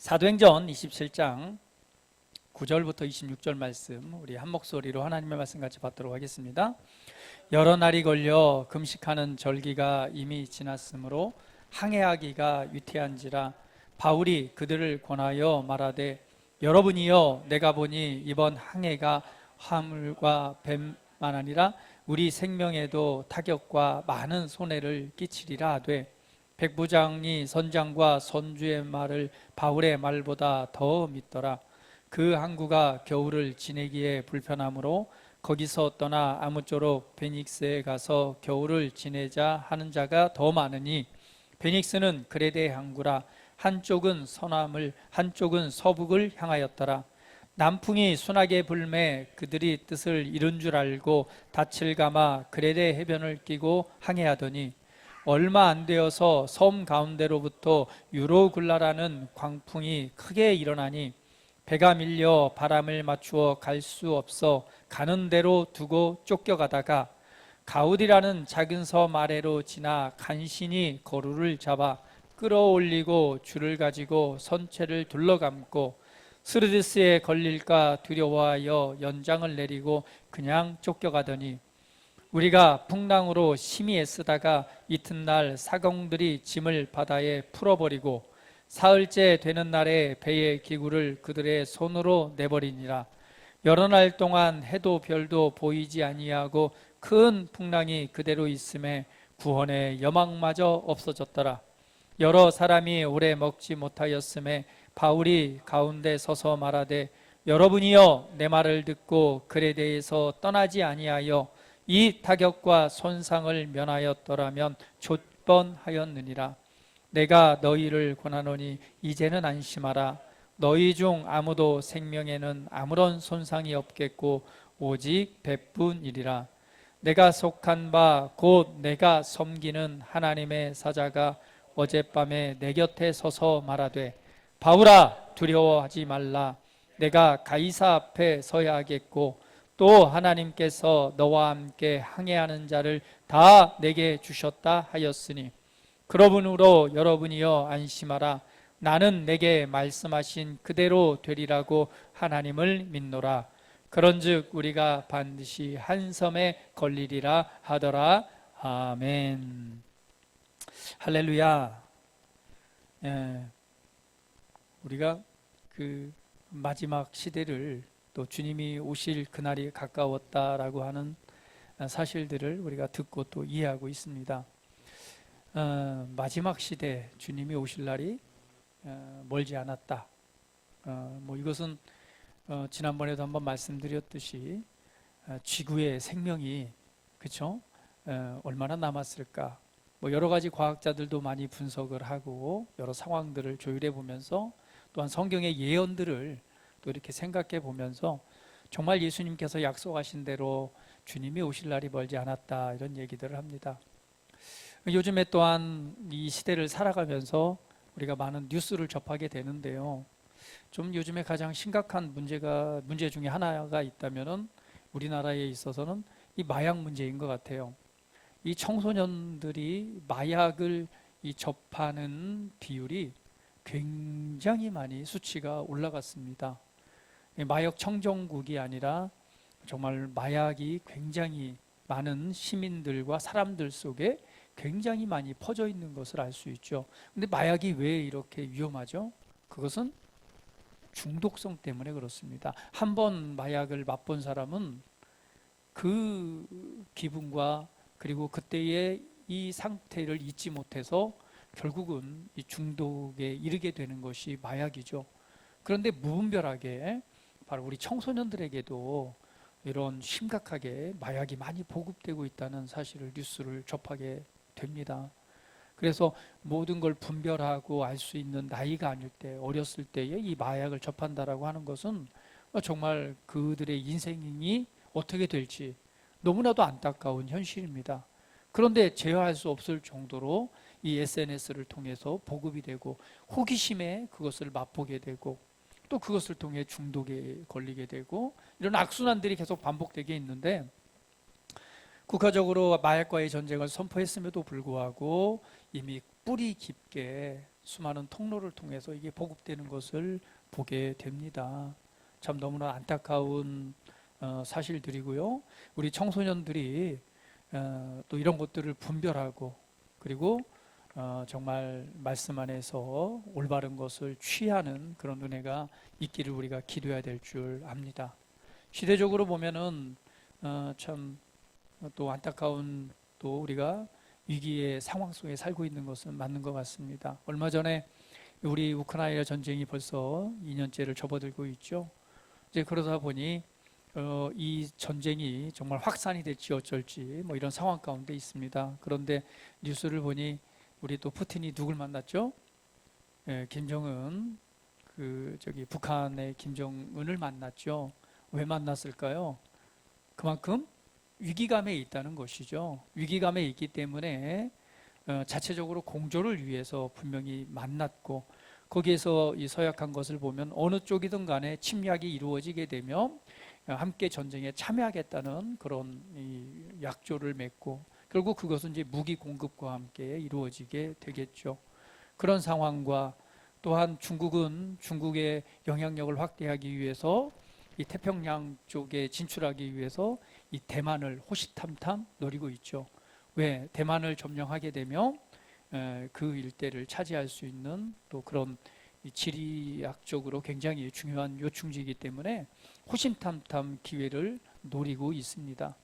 사도행전 27장 9절부터 26절 말씀, 우리 한 목소리로 하나님의 말씀 같이 받도록 하겠습니다. 여러 날이 걸려 금식하는 절기가 이미 지났으므로 항해하기가 위태한지라 바울이 그들을 권하여 말하되, 여러분이여, 내가 보니 이번 항해가 화물과 뱀만 아니라 우리 생명에도 타격과 많은 손해를 끼치리라 하되, 백부장이 선장과 선주의 말을 바울의 말보다 더 믿더라. 그 항구가 겨울을 지내기에 불편하므로 거기서 떠나 아무쪼록 베닉스에 가서 겨울을 지내자 하는 자가 더 많으니, 베닉스는 그레데 항구라. 한쪽은 서남을 한쪽은 서북을 향하였더라. 남풍이 순하게 불매 그들이 뜻을 이룬 줄 알고 닻을 감아 그레데 해변을 끼고 항해하더니, 얼마 안 되어서 섬 가운데로부터 유로굴라라는 광풍이 크게 일어나니 배가 밀려 바람을 맞추어 갈 수 없어 가는 대로 두고 쫓겨가다가 가우디라는 작은 섬 아래로 지나 간신히 거루를 잡아 끌어올리고 줄을 가지고 선체를 둘러감고 스르디스에 걸릴까 두려워하여 연장을 내리고 그냥 쫓겨가더니, 우리가 풍랑으로 심히 애쓰다가 이튿날 사공들이 짐을 바다에 풀어버리고 사흘째 되는 날에 배의 기구를 그들의 손으로 내버리니라. 여러 날 동안 해도 별도 보이지 아니하고 큰 풍랑이 그대로 있음에 구원의 여망마저 없어졌더라. 여러 사람이 오래 먹지 못하였음에 바울이 가운데 서서 말하되, 여러분이여, 내 말을 듣고 그레데에서 떠나지 아니하여 이 타격과 손상을 면하였더라면 좋번하였느니라. 내가 너희를 권하노니 이제는 안심하라. 너희 중 아무도 생명에는 아무런 손상이 없겠고 오직 배뿐이리라. 내가 속한 바 곧 내가 섬기는 하나님의 사자가 어젯밤에 내 곁에 서서 말하되, 바울아, 두려워하지 말라. 내가 가이사 앞에 서야 하겠고 또 하나님께서 너와 함께 항해하는 자를 다 내게 주셨다 하였으니, 그러므로 여러분이여 안심하라. 나는 내게 말씀하신 그대로 되리라고 하나님을 믿노라. 그런즉 우리가 반드시 한 섬에 걸리리라 하더라. 아멘. 할렐루야. 우리가 그 마지막 시대를, 또 주님이 오실 그날이 가까웠다라고 하는 사실들을 우리가 듣고 또 이해하고 있습니다. 마지막 시대, 주님이 오실 날이 멀지 않았다. 이것은 지난번에도 한번 말씀드렸듯이 지구의 생명이, 그렇죠? 얼마나 남았을까? 여러 가지 과학자들도 많이 분석을 하고 여러 상황들을 조율해 보면서, 또한 성경의 예언들을 또 이렇게 생각해 보면서 정말 예수님께서 약속하신 대로 주님이 오실 날이 멀지 않았다, 이런 얘기들을 합니다. 요즘에 또한 이 시대를 살아가면서 우리가 많은 뉴스를 접하게 되는데요. 좀 요즘에 가장 심각한 문제 중에 하나가 있다면은 우리나라에 있어서는 이 마약 문제인 것 같아요. 이 청소년들이 마약을 접하는 비율이 굉장히 많이 수치가 올라갔습니다. 마약 청정국이 아니라 정말 마약이 굉장히 많은 시민들과 사람들 속에 굉장히 많이 퍼져 있는 것을 알 수 있죠. 근데 마약이 왜 이렇게 위험하죠? 그것은 중독성 때문에 그렇습니다. 한 번 마약을 맛본 사람은 그 기분과 그리고 그때의 이 상태를 잊지 못해서 결국은 이 중독에 이르게 되는 것이 마약이죠. 그런데 무분별하게 바로 우리 청소년들에게도 이런 심각하게 마약이 많이 보급되고 있다는 사실을, 뉴스를 접하게 됩니다. 그래서 모든 걸 분별하고 알 수 있는 나이가 아닐 때, 어렸을 때에 이 마약을 접한다라고 하는 것은 정말 그들의 인생이 어떻게 될지 너무나도 안타까운 현실입니다. 그런데 제어할 수 없을 정도로 이 SNS를 통해서 보급이 되고 호기심에 그것을 맛보게 되고 또 그것을 통해 중독에 걸리게 되고, 이런 악순환들이 계속 반복되게 있는데, 국가적으로 마약과의 전쟁을 선포했음에도 불구하고 이미 뿌리 깊게 수많은 통로를 통해서 이게 보급되는 것을 보게 됩니다. 참 너무나 안타까운 사실들이고요. 우리 청소년들이 또 이런 것들을 분별하고 그리고 정말 말씀 안에서 올바른 것을 취하는 그런 은혜가 있기를 우리가 기도해야 될 줄 압니다. 시대적으로 보면은 참 또 안타까운 또 우리가 위기의 상황 속에 살고 있는 것은 맞는 것 같습니다. 얼마 전에 우리 우크라이나 전쟁이 벌써 2년째를 접어들고 있죠. 이제 그러다 보니 이 전쟁이 정말 확산이 될지 어쩔지 뭐 이런 상황 가운데 있습니다. 그런데 뉴스를 보니 우리 또 푸틴이 누굴 만났죠? 김정은 북한의 김정은을 만났죠. 왜 만났을까요? 그만큼 위기감에 있다는 것이죠. 위기감에 있기 때문에 자체적으로 공조를 위해서 분명히 만났고 거기에서 이 서약한 것을 보면 어느 쪽이든 간에 침략이 이루어지게 되면 함께 전쟁에 참여하겠다는 그런 이 약조를 맺고 결국 그것은 이제 무기 공급과 함께 이루어지게 되겠죠. 그런 상황과 또한 중국은 중국의 영향력을 확대하기 위해서 이 태평양 쪽에 진출하기 위해서 이 대만을 호시탐탐 노리고 있죠. 왜? 대만을 점령하게 되면 그 일대를 차지할 수 있는 또 그런 지리학적으로 굉장히 중요한 요충지이기 때문에 호시탐탐 기회를 노리고 있습니다.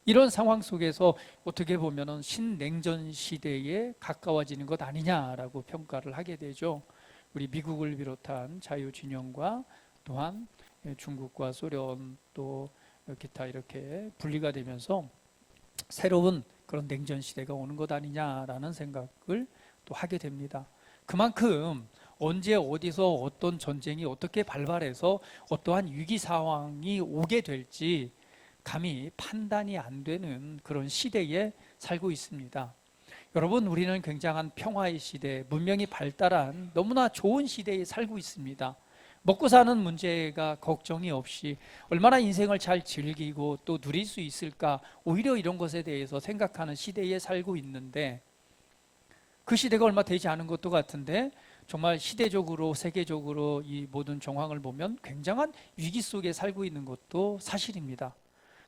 이런 상황 속에서 어떻게 보면은 신냉전 시대에 가까워지는 것 아니냐라고 평가를 하게 되죠. 우리 미국을 비롯한 자유진영과 또한 중국과 소련 또 기타 이렇게 분리가 되면서 새로운 그런 냉전 시대가 오는 것 아니냐라는 생각을 또 하게 됩니다. 그만큼 언제 어디서 어떤 전쟁이 어떻게 발발해서 어떠한 위기 상황이 오게 될지 감히 판단이 안 되는 그런 시대에 살고 있습니다. 여러분, 우리는 굉장한 평화의 시대, 문명이 발달한 너무나 좋은 시대에 살고 있습니다. 먹고 사는 문제가 걱정이 없이 얼마나 인생을 잘 즐기고 또 누릴 수 있을까, 오히려 이런 것에 대해서 생각하는 시대에 살고 있는데 그 시대가 얼마 되지 않은 것도 같은데 정말 시대적으로 세계적으로 이 모든 정황을 보면 굉장한 위기 속에 살고 있는 것도 사실입니다.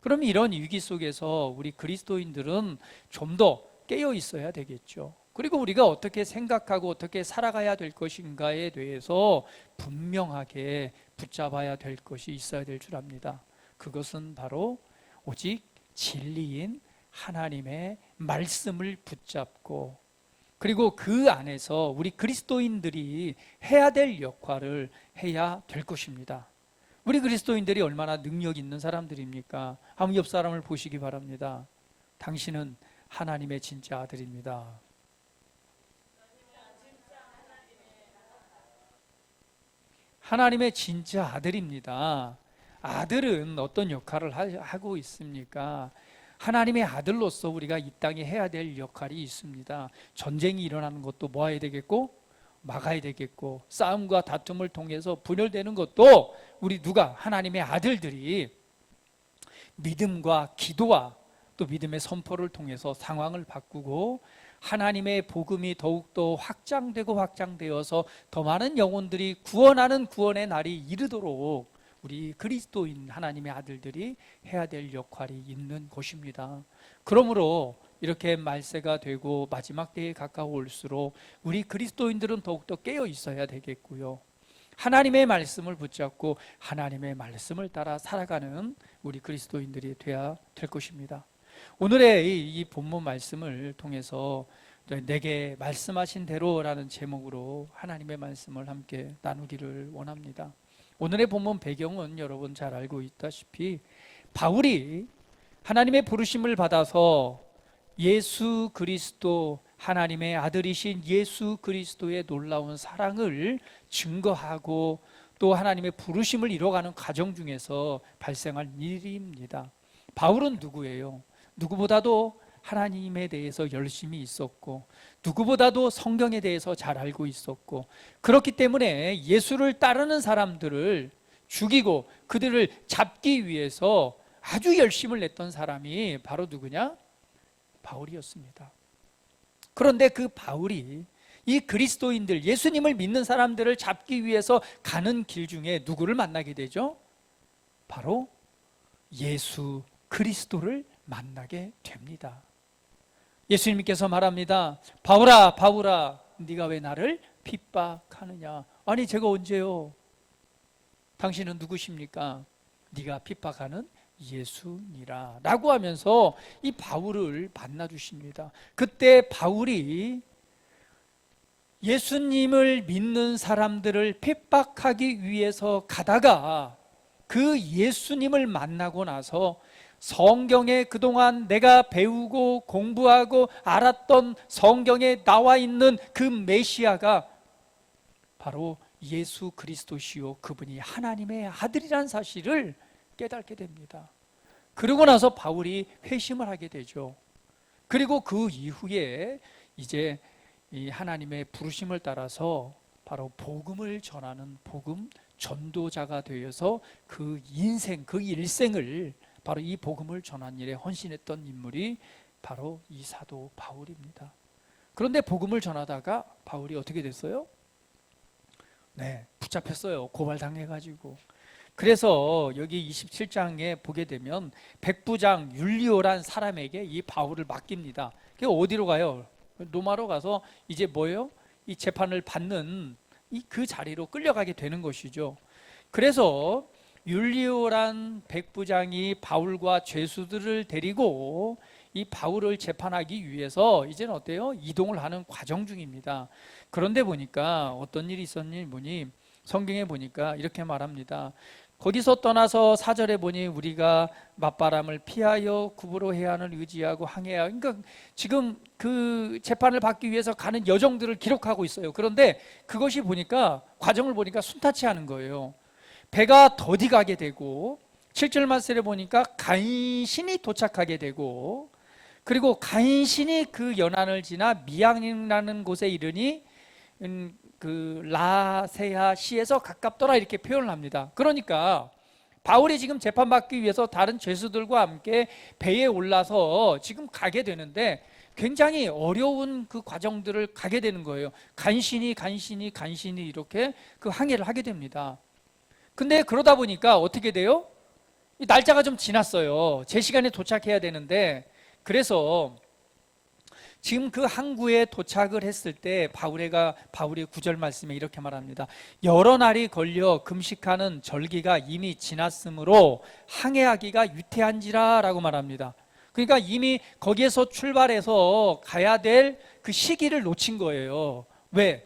그럼 이런 위기 속에서 우리 그리스도인들은 좀 더 깨어 있어야 되겠죠. 그리고 우리가 어떻게 생각하고 어떻게 살아가야 될 것인가에 대해서 분명하게 붙잡아야 될 것이 있어야 될 줄 압니다. 그것은 바로 오직 진리인 하나님의 말씀을 붙잡고 그리고 그 안에서 우리 그리스도인들이 해야 될 역할을 해야 될 것입니다. 우리 그리스도인들이 얼마나 능력 있는 사람들입니까? 한번 옆 사람을 보시기 바랍니다. 당신은 하나님의 진짜 아들입니다. 하나님의 진짜 아들입니다. 아들은 어떤 역할을 하고 있습니까? 하나님의 아들로서 우리가 이 땅에 해야 될 역할이 있습니다. 전쟁이 일어나는 것도 뭐 해야 되겠고 막아야 되겠고 싸움과 다툼을 통해서 분열되는 것도 우리 누가 하나님의 아들들이 믿음과 기도와 또 믿음의 선포를 통해서 상황을 바꾸고 하나님의 복음이 더욱더 확장되고 확장되어서 더 많은 영혼들이 구원하는 구원의 날이 이르도록 우리 그리스도인 하나님의 아들들이 해야 될 역할이 있는 것입니다. 그러므로 이렇게 말세가 되고 마지막 때에 가까울수록 우리 그리스도인들은 더욱더 깨어 있어야 되겠고요. 하나님의 말씀을 붙잡고 하나님의 말씀을 따라 살아가는 우리 그리스도인들이 되어야 될 것입니다. 오늘의 이 본문 말씀을 통해서 내게 말씀하신 대로라는 제목으로 하나님의 말씀을 함께 나누기를 원합니다. 오늘의 본문 배경은 여러분 잘 알고 있다시피 바울이 하나님의 부르심을 받아서 예수 그리스도 하나님의 아들이신 예수 그리스도의 놀라운 사랑을 증거하고 또 하나님의 부르심을 이뤄가는 과정 중에서 발생한 일입니다. 바울은 누구예요? 누구보다도 하나님에 대해서 열심히 있었고 누구보다도 성경에 대해서 잘 알고 있었고 그렇기 때문에 예수를 따르는 사람들을 죽이고 그들을 잡기 위해서 아주 열심을 냈던 사람이 바로 누구냐? 바울이었습니다. 그런데 그 바울이 이 그리스도인들, 예수님을 믿는 사람들을 잡기 위해서 가는 길 중에 누구를 만나게 되죠? 바로 예수 그리스도를 만나게 됩니다. 예수님께서 말합니다. 바울아, 바울아, 네가 왜 나를 핍박하느냐? 아니, 제가 언제요? 당신은 누구십니까? 네가 핍박하는 예수니라 라고 하면서 이 바울을 만나 주십니다. 그때 바울이 예수님을 믿는 사람들을 핍박하기 위해서 가다가 그 예수님을 만나고 나서 성경에 그동안 내가 배우고 공부하고 알았던 성경에 나와 있는 그 메시아가 바로 예수 그리스도시요, 그분이 하나님의 아들이란 사실을 깨닫게 됩니다. 그러고 나서 바울이 회심을 하게 되죠. 그리고 그 이후에 이제 이 하나님의 부르심을 따라서 바로 복음을 전하는 복음 전도자가 되어서 그 인생, 그 일생을 바로 이 복음을 전하는 일에 헌신했던 인물이 바로 이 사도 바울입니다. 그런데 복음을 전하다가 바울이 어떻게 됐어요? 네, 붙잡혔어요. 고발당해가지고. 그래서 여기 27장에 보게 되면 백부장 율리오란 사람에게 이 바울을 맡깁니다. 어디로 가요? 로마로 가서 이제 뭐예요? 이 재판을 받는 그 자리로 끌려가게 되는 것이죠. 그래서 율리오란 백부장이 바울과 죄수들을 데리고 이 바울을 재판하기 위해서 이제는 어때요? 이동을 하는 과정 중입니다. 그런데 보니까 어떤 일이 있었니 보니 성경에 보니까 이렇게 말합니다. 거기서 떠나서 4절에 보니 우리가 맞바람을 피하여 구부로 해안을 의지하고 항해하. 그러니까 지금 그 재판을 받기 위해서 가는 여정들을 기록하고 있어요. 그런데 그것이 보니까 과정을 보니까 순탄치 않은 거예요. 배가 더디 가게 되고 7절 말씀에 보니까 간신히 도착하게 되고 그리고 간신히 그 연안을 지나 미양이라는 곳에 이르니 그 라세아 시에서 가깝더라 이렇게 표현을 합니다. 그러니까 바울이 지금 재판받기 위해서 다른 죄수들과 함께 배에 올라서 지금 가게 되는데 굉장히 어려운 그 과정들을 가게 되는 거예요. 간신히 이렇게 그 항해를 하게 됩니다. 근데 그러다 보니까 어떻게 돼요? 이 날짜가 좀 지났어요. 제 시간에 도착해야 되는데 그래서 지금 그 항구에 도착을 했을 때 바울의 9절 말씀에 이렇게 말합니다. 여러 날이 걸려 금식하는 절기가 이미 지났으므로 항해하기가 유태한지라 라고 말합니다. 그러니까 이미 거기에서 출발해서 가야 될 그 시기를 놓친 거예요. 왜?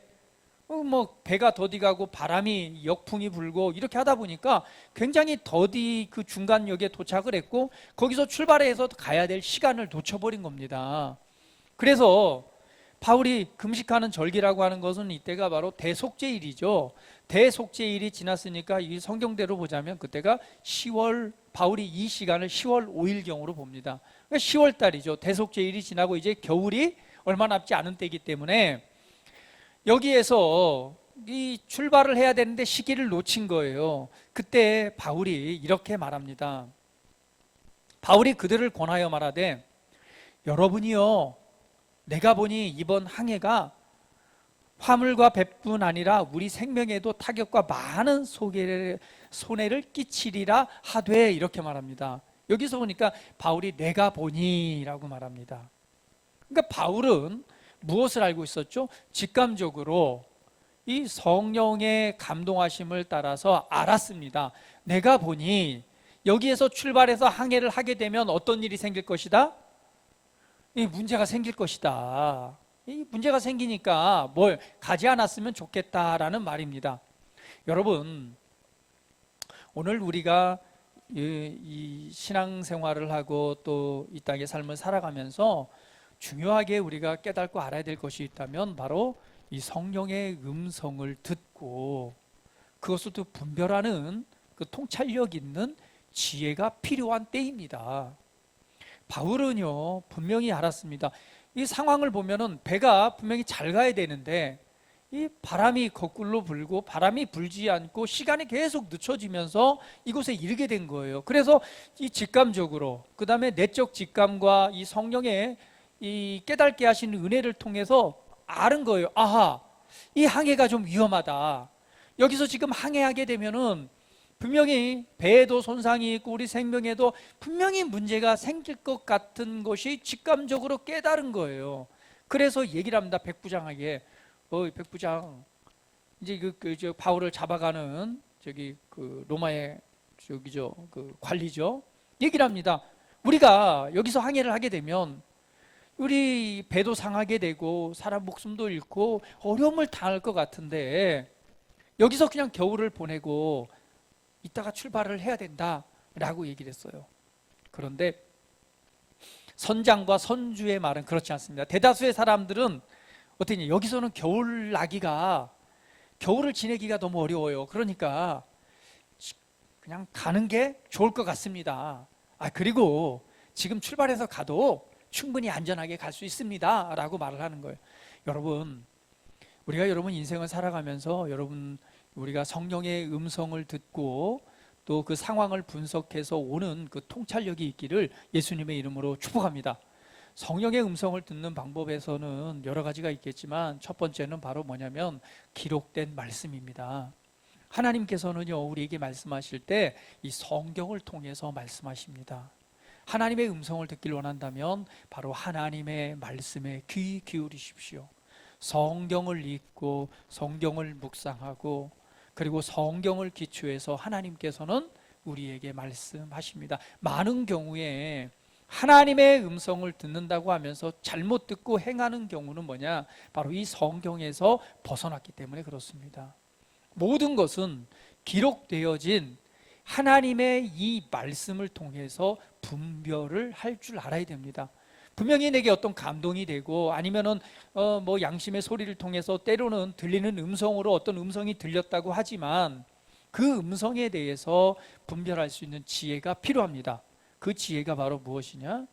뭐 배가 더디 가고 바람이 역풍이 불고 이렇게 하다 보니까 굉장히 더디 그 중간역에 도착을 했고 거기서 출발해서 가야 될 시간을 놓쳐버린 겁니다. 그래서 바울이 금식하는 절기라고 하는 것은 이때가 바로 대속죄일이죠. 대속죄일이 지났으니까 이 성경대로 보자면 그때가 10월, 바울이 이 시간을 10월 5일경으로 봅니다. 그러니까 10월 달이죠. 대속죄일이 지나고 이제 겨울이 얼마 남지 않은 때이기 때문에 여기에서 이 출발을 해야 되는데 시기를 놓친 거예요. 그때 바울이 이렇게 말합니다. 바울이 그들을 권하여 말하되 여러분이요 내가 보니 이번 항해가 화물과 배뿐 아니라 우리 생명에도 타격과 많은 손해를 끼치리라 하되 이렇게 말합니다. 여기서 보니까 바울이 내가 보니라고 말합니다. 그러니까 바울은 무엇을 알고 있었죠? 직감적으로 이 성령의 감동하심을 따라서 알았습니다. 내가 보니 여기에서 출발해서 항해를 하게 되면 어떤 일이 생길 것이다? 이 문제가 생길 것이다. 이 문제가 생기니까 뭘 가지 않았으면 좋겠다라는 말입니다. 여러분, 오늘 우리가 이 신앙생활을 하고 또 이 땅의 삶을 살아가면서 중요하게 우리가 깨닫고 알아야 될 것이 있다면 바로 이 성령의 음성을 듣고 그것을 또 분별하는 그 통찰력 있는 지혜가 필요한 때입니다. 바울은요 분명히 알았습니다. 이 상황을 보면은 배가 분명히 잘 가야 되는데 이 바람이 거꾸로 불고 바람이 불지 않고 시간이 계속 늦춰지면서 이곳에 이르게 된 거예요. 그래서 이 직감적으로 그 다음에 내적 직감과 이 성령의 이 깨닫게 하시는 은혜를 통해서 아는 거예요. 아하, 이 항해가 좀 위험하다. 여기서 지금 항해하게 되면은 분명히 배에도 손상이 있고 우리 생명에도 분명히 문제가 생길 것 같은 것이 직감적으로 깨달은 거예요. 그래서 얘기를 합니다. 백부장에게. 백부장, 이제 저 바울을 잡아가는 저기 그 로마의 저기죠, 그 관리죠. 얘기를 합니다. 우리가 여기서 항해를 하게 되면 우리 배도 상하게 되고 사람 목숨도 잃고 어려움을 당할 것 같은데 여기서 그냥 겨울을 보내고 이따가 출발을 해야 된다라고 얘기를 했어요. 그런데 선장과 선주의 말은 그렇지 않습니다. 대다수의 사람들은 어떠냐, 여기서는 겨울 나기가, 겨울을 지내기가 너무 어려워요. 그러니까 그냥 가는 게 좋을 것 같습니다. 그리고 지금 출발해서 가도 충분히 안전하게 갈 수 있습니다 라고 말을 하는 거예요. 여러분, 우리가 여러분 인생을 살아가면서 여러분 우리가 성령의 음성을 듣고 또 그 상황을 분석해서 오는 그 통찰력이 있기를 예수님의 이름으로 축복합니다. 성령의 음성을 듣는 방법에서는 여러 가지가 있겠지만 첫 번째는 바로 뭐냐면 기록된 말씀입니다. 하나님께서는요, 우리에게 말씀하실 때 이 성경을 통해서 말씀하십니다. 하나님의 음성을 듣길 원한다면 바로 하나님의 말씀에 귀 기울이십시오. 성경을 읽고 성경을 묵상하고 그리고 성경을 기초해서 하나님께서는 우리에게 말씀하십니다. 많은 경우에 하나님의 음성을 듣는다고 하면서 잘못 듣고 행하는 경우는 뭐냐? 바로 이 성경에서 벗어났기 때문에 그렇습니다. 모든 것은 기록되어진 하나님의 이 말씀을 통해서 분별을 할 줄 알아야 됩니다. 분명히 내게 어떤 감동이 되고 아니면은 뭐 양심의 소리를 통해서 때로는 들리는 음성으로 어떤 음성이 들렸다고 하지만 그 음성에 대해서 분별할 수 있는 지혜가 필요합니다. 그 지혜가 바로 무엇이냐?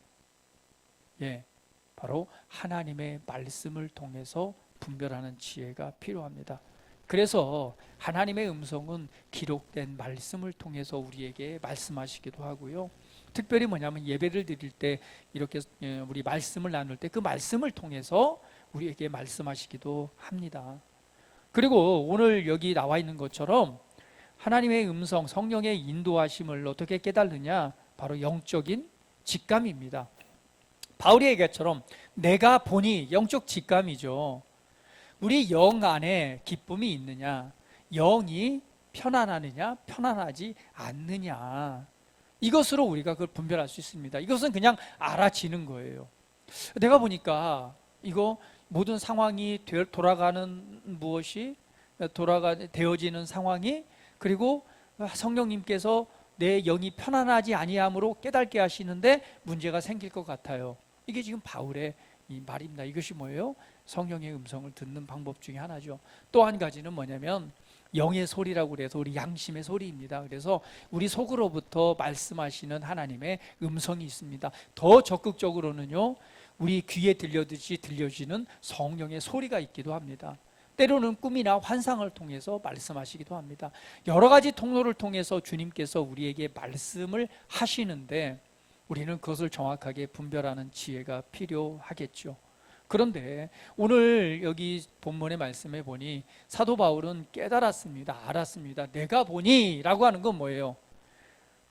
바로 하나님의 말씀을 통해서 분별하는 지혜가 필요합니다. 그래서 하나님의 음성은 기록된 말씀을 통해서 우리에게 말씀하시기도 하고요. 특별히 뭐냐면 예배를 드릴 때 이렇게 우리 말씀을 나눌 때 그 말씀을 통해서 우리에게 말씀하시기도 합니다. 그리고 오늘 여기 나와 있는 것처럼 하나님의 음성, 성령의 인도하심을 어떻게 깨달느냐? 바로 영적인 직감입니다. 바울의 얘기처럼 내가 보니, 영적 직감이죠. 우리 영 안에 기쁨이 있느냐, 영이 편안하느냐, 편안하지 않느냐, 이것으로 우리가 그걸 분별할 수 있습니다. 이것은 그냥 알아지는 거예요. 내가 보니까 이거 모든 상황이 돌아가는 무엇이 되어지는 상황이, 그리고 성령님께서 내 영이 편안하지 아니함으로 깨닫게 하시는데 문제가 생길 것 같아요. 이게 지금 바울의 이 말입니다. 이것이 뭐예요? 성령의 음성을 듣는 방법 중에 하나죠. 또 한 가지는 뭐냐면 영의 소리라고 그래서 우리 양심의 소리입니다. 그래서 우리 속으로부터 말씀하시는 하나님의 음성이 있습니다. 더 적극적으로는요, 우리 귀에 들려듯이 들려지는 성령의 소리가 있기도 합니다. 때로는 꿈이나 환상을 통해서 말씀하시기도 합니다. 여러 가지 통로를 통해서 주님께서 우리에게 말씀을 하시는데 우리는 그것을 정확하게 분별하는 지혜가 필요하겠죠. 그런데 오늘 여기 본문의 말씀에 보니 사도 바울은 깨달았습니다. 알았습니다. 내가 보니 라고 하는 건 뭐예요?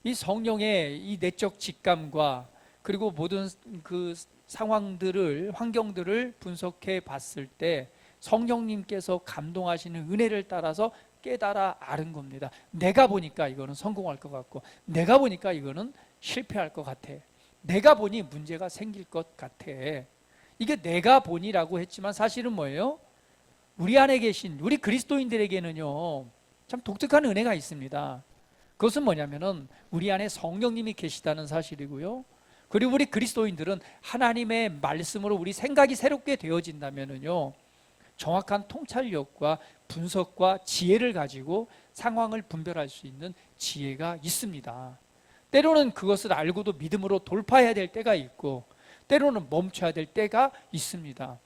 이 성령의 이 내적 직감과 그리고 모든 그 상황들을, 환경들을 분석해 봤을 때 성령님께서 감동하시는 은혜를 따라서 깨달아 아는 겁니다. 내가 보니까 이거는 성공할 것 같고, 내가 보니까 이거는 실패할 것 같아, 내가 보니 문제가 생길 것 같아. 이게 내가 보니라고 했지만 사실은 뭐예요? 우리 안에 계신 우리 그리스도인들에게는요, 참 독특한 은혜가 있습니다. 그것은 뭐냐면은 우리 안에 성령님이 계시다는 사실이고요. 그리고 우리 그리스도인들은 하나님의 말씀으로 우리 생각이 새롭게 되어진다면은요, 정확한 통찰력과 분석과 지혜를 가지고 상황을 분별할 수 있는 지혜가 있습니다. 때로는 그것을 알고도 믿음으로 돌파해야 될 때가 있고 때로는 멈춰야 될 때가 있습니다.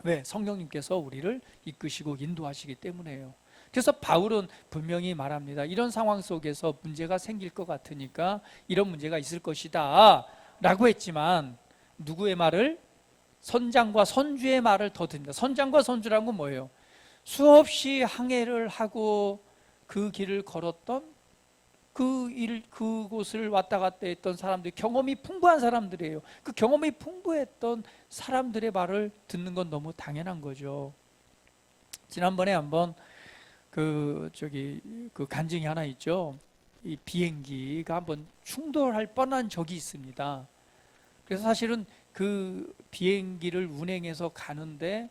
왜? 성령님께서 우리를 이끄시고 인도하시기 때문에요. 그래서 바울은 분명히 말합니다. 이런 상황 속에서 문제가 생길 것 같으니까 이런 문제가 있을 것이다 라고 했지만 누구의 말을? 선장과 선주의 말을 더 듣는다. 선장과 선주라는 건 뭐예요? 수없이 항해를 하고 그 길을 걸었던 그곳을 왔다 갔다 했던 사람들, 경험이 풍부한 사람들이에요. 그 경험이 풍부했던 사람들의 말을 듣는 건 너무 당연한 거죠. 지난번에 한번 그 간증이 하나 있죠. 이 비행기가 한번 충돌할 뻔한 적이 있습니다. 그래서 사실은 그 비행기를 운행해서 가는데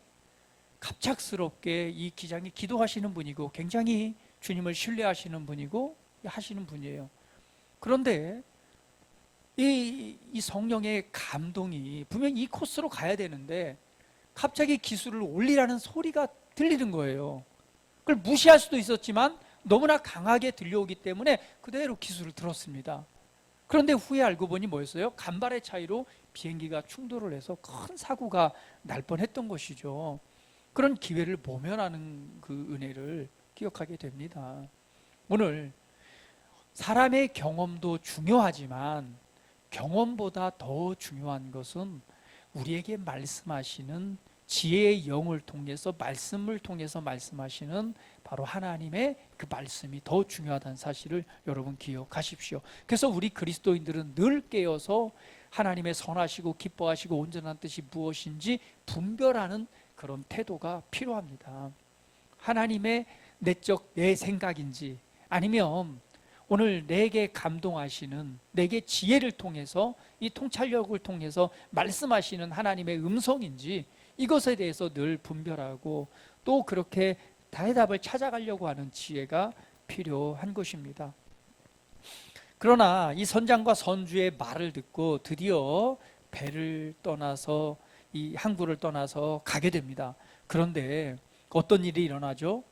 갑작스럽게 이 기장이 기도하시는 분이고 굉장히 주님을 신뢰하시는 분이고 하시는 분이에요. 그런데 이 성령의 감동이 분명 이 코스로 가야 되는데 갑자기 기술을 올리라는 소리가 들리는 거예요. 그걸 무시할 수도 있었지만 너무나 강하게 들려오기 때문에 그대로 기술을 들었습니다. 그런데 후에 알고 보니 뭐였어요? 간발의 차이로 비행기가 충돌을 해서 큰 사고가 날 뻔했던 것이죠. 그런 기회를 모면하는 그 은혜를 기억하게 됩니다. 오늘 사람의 경험도 중요하지만 경험보다 더 중요한 것은 우리에게 말씀하시는 지혜의 영을 통해서 말씀을 통해서 말씀하시는 바로 하나님의 그 말씀이 더 중요하다는 사실을 여러분 기억하십시오. 그래서 우리 그리스도인들은 늘 깨어서 하나님의 선하시고 기뻐하시고 온전한 뜻이 무엇인지 분별하는 그런 태도가 필요합니다. 하나님의 내적 내 생각인지 아니면 오늘 내게 감동하시는 내게 지혜를 통해서 이 통찰력을 통해서 말씀하시는 하나님의 음성인지 이것에 대해서 늘 분별하고 또 그렇게 대답을 찾아가려고 하는 지혜가 필요한 것입니다. 그러나 이 선장과 선주의 말을 듣고 드디어 배를 떠나서 이 항구를 떠나서 가게 됩니다. 그런데 어떤 일이 일어나죠?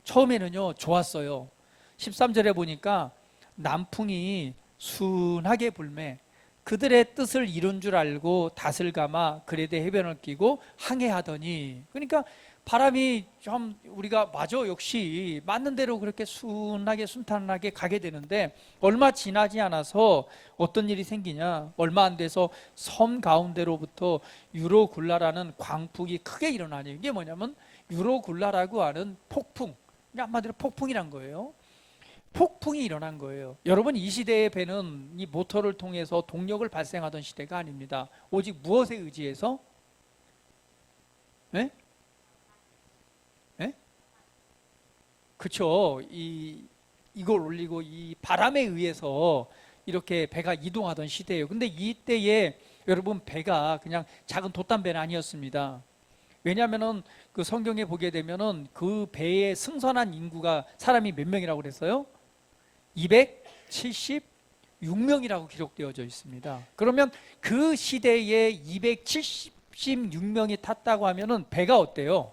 처음에는요 좋았어요. 13절에 보니까 남풍이 순하게 불매 그들의 뜻을 이룬 줄 알고 닷을 감아 그레데 해변을 끼고 항해하더니, 그러니까 바람이 좀 우리가 맞아 역시 맞는 대로 그렇게 순하게 순탄하게 가게 되는데 얼마 지나지 않아서 어떤 일이 생기냐, 얼마 안 돼서 섬 가운데로부터 유로굴라라는 광풍이 크게 일어나니, 이게 뭐냐면 유로굴라라고 하는 폭풍, 한마디로 폭풍이란 거예요. 폭풍이 일어난 거예요. 여러분, 이 시대의 배는 이 모터를 통해서 동력을 발생하던 시대가 아닙니다. 오직 무엇에 의지해서? 네? 네? 그렇죠. 이걸 올리고 이 바람에 의해서 이렇게 배가 이동하던 시대예요. 근데 이때에 여러분 배가 그냥 작은 돛담배는 아니었습니다. 왜냐하면은 그 성경에 보게 되면은 그 배에 승선한 인구가 사람이 몇 명이라고 그랬어요? 276명이라고 기록되어져 있습니다. 그러면 그 시대에 276명이 탔다고 하면은 배가 어때요?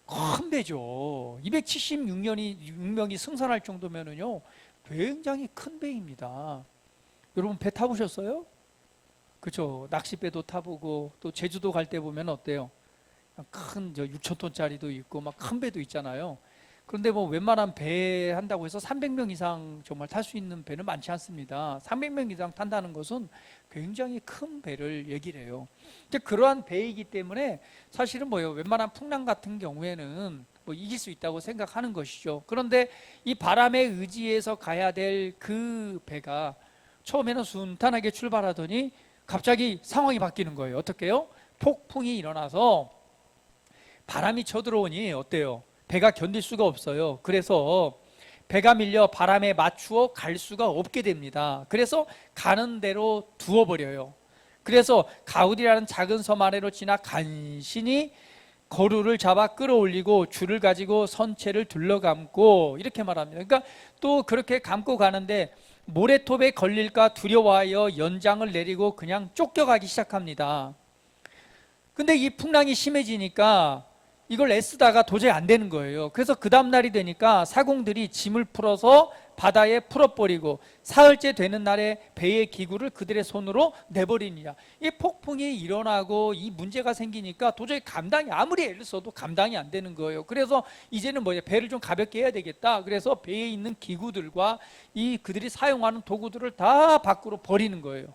큰 배죠. 276명이 승선할 정도면은요, 굉장히 큰 배입니다. 여러분 배 타보셨어요? 그렇죠. 낚시배도 타보고 또 제주도 갈 때 보면 어때요? 큰 6,000톤짜리도 있고 막 큰 배도 있잖아요. 그런데 뭐 웬만한 배 한다고 해서 300명 이상 정말 탈 수 있는 배는 많지 않습니다. 300명 이상 탄다는 것은 굉장히 큰 배를 얘기를 해요. 그러한 배이기 때문에 사실은 뭐예요? 웬만한 풍랑 같은 경우에는 뭐 이길 수 있다고 생각하는 것이죠. 그런데 이 바람에 의지해서 가야 될 그 배가 처음에는 순탄하게 출발하더니 갑자기 상황이 바뀌는 거예요. 어떻게 해요? 폭풍이 일어나서 바람이 쳐들어오니 어때요? 배가 견딜 수가 없어요. 그래서 배가 밀려 바람에 맞추어 갈 수가 없게 됩니다. 그래서 가는 대로 두어버려요. 그래서 가우디라는 작은 섬 아래로 지나 간신히 거루를 잡아 끌어올리고 줄을 가지고 선체를 둘러감고, 이렇게 말합니다. 그러니까 또 그렇게 감고 가는데 모래톱에 걸릴까 두려워하여 연장을 내리고 그냥 쫓겨가기 시작합니다. 근데 이 풍랑이 심해지니까 이걸 애쓰다가 도저히 안 되는 거예요. 그래서 그 다음날이 되니까 사공들이 짐을 풀어서 바다에 풀어버리고 사흘째 되는 날에 배의 기구를 그들의 손으로 내버리니라. 이 폭풍이 일어나고 이 문제가 생기니까 도저히 아무리 애를 써도 감당이 안 되는 거예요. 그래서 이제는 배를 좀 가볍게 해야 되겠다. 그래서 배에 있는 기구들과 그들이 사용하는 도구들을 다 밖으로 버리는 거예요.